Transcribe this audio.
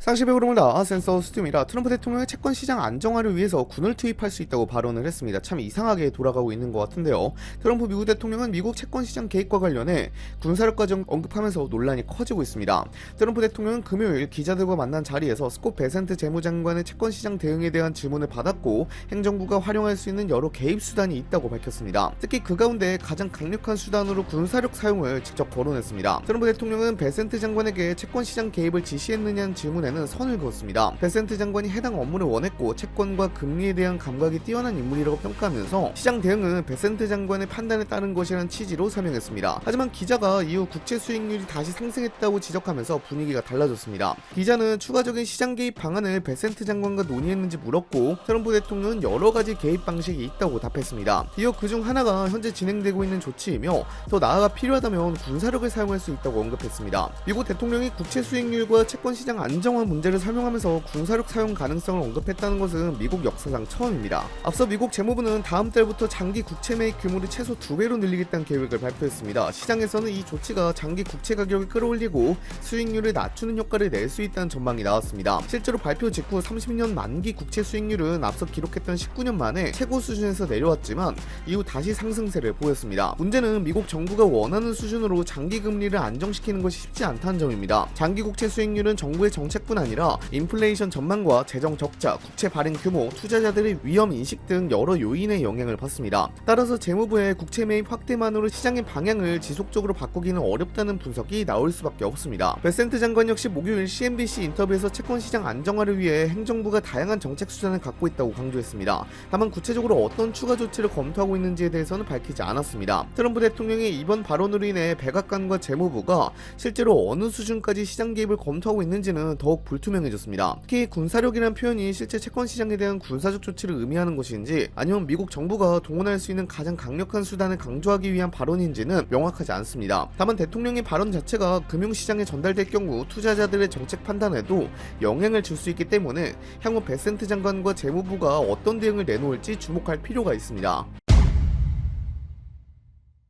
상시배 흐름을 다 센서 스팀이라 트럼프 대통령의 채권 시장 안정화를 위해서 군을 투입할 수 있다고 발언을 했습니다. 참 이상하게 돌아가고 있는 것 같은데요. 트럼프 미국 대통령은 미국 채권 시장 개입과 관련해 군사력 과정 언급하면서 논란이 커지고 있습니다. 트럼프 대통령은 금요일 기자들과 만난 자리에서 스콧 베센트 재무장관의 채권 시장 대응에 대한 질문을 받았고 행정부가 활용할 수 있는 여러 개입 수단이 있다고 밝혔습니다. 특히 그 가운데 가장 강력한 수단으로 군사력 사용을 직접 거론했습니다. 트럼프 대통령은 베센트 장관에게 채권 시장 개입을 지시했느냐는 질문에는 선을 그었습니다. 베센트 장관이 해당 업무를 원했고 채권과 금리에 대한 감각이 뛰어난 인물이라고 평가하면서 시장 대응은 베센트 장관의 판단에 따른 것이라는 취지로 설명했습니다. 하지만 기자가 이후 국채 수익률이 다시 상승했다고 지적하면서 분위기가 달라졌습니다. 기자는 추가적인 시장 개입 방안을 베센트 장관과 논의했는지 물었고 트럼프 대통령은 여러 가지 개입 방식이 있다고 답했습니다. 이어 그중 하나가 현재 진행되고 있는 조치이며 더 나아가 필요하다면 군사력을 사용할 수 있다고 언급했습니다. 미국 대통령이 국채 수익률과 채권 시장 안정화 문제를 설명하면서 군사력 사용 가능성을 언급했다는 것은 미국 역사상 처음입니다. 앞서 미국 재무부는 다음 달부터 장기 국채 매입 규모를 최소 2배로 늘리겠다는 계획을 발표했습니다. 시장에서는 이 조치가 장기 국채 가격을 끌어올리고 수익률을 낮추는 효과를 낼 수 있다는 전망이 나왔습니다. 실제로 발표 직후 30년 만기 국채 수익률은 앞서 기록했던 19년 만에 최고 수준에서 내려왔지만 이후 다시 상승세를 보였습니다. 문제는 미국 정부가 원하는 수준으로 장기 금리를 안정시키는 것이 쉽지 않다는 점입니다. 장기 국채 수익률은 정부의 정책뿐 아니라 인플레이션 전망과 재정 적자, 국채 발행 규모, 투자자들의 위험 인식 등 여러 요인의 영향을 받습니다. 따라서 재무부의 국채 매입 확대만으로 시장의 방향을 지속적으로 바꾸기는 어렵다는 분석이 나올 수밖에 없습니다. 베센트 장관 역시 목요일 CNBC 인터뷰에서 채권 시장 안정화를 위해 행정부가 다양한 정책 수단을 갖고 있다고 강조했습니다. 다만 구체적으로 어떤 추가 조치를 검토하고 있는지에 대해서는 밝히지 않았습니다. 트럼프 대통령의 이번 발언으로 인해 백악관과 재무부가 실제로 어느 수준까지 시장 개입을 검토하고 있는지는 더욱 불투명해졌습니다. 특히 군사력이라는 표현이 실제 채권 시장에 대한 군사적 조치를 의미하는 것인지 아니면 미국 정부가 동원할 수 있는 가장 강력한 수단을 강조하기 위한 발언인지는 명확하지 않습니다. 다만 대통령의 발언 자체가 금융시장에 전달될 경우 투자자들의 정책 판단에도 영향을 줄 수 있기 때문에 향후 베센트 장관과 재무부가 어떤 대응을 내놓을지 주목할 필요가 있습니다.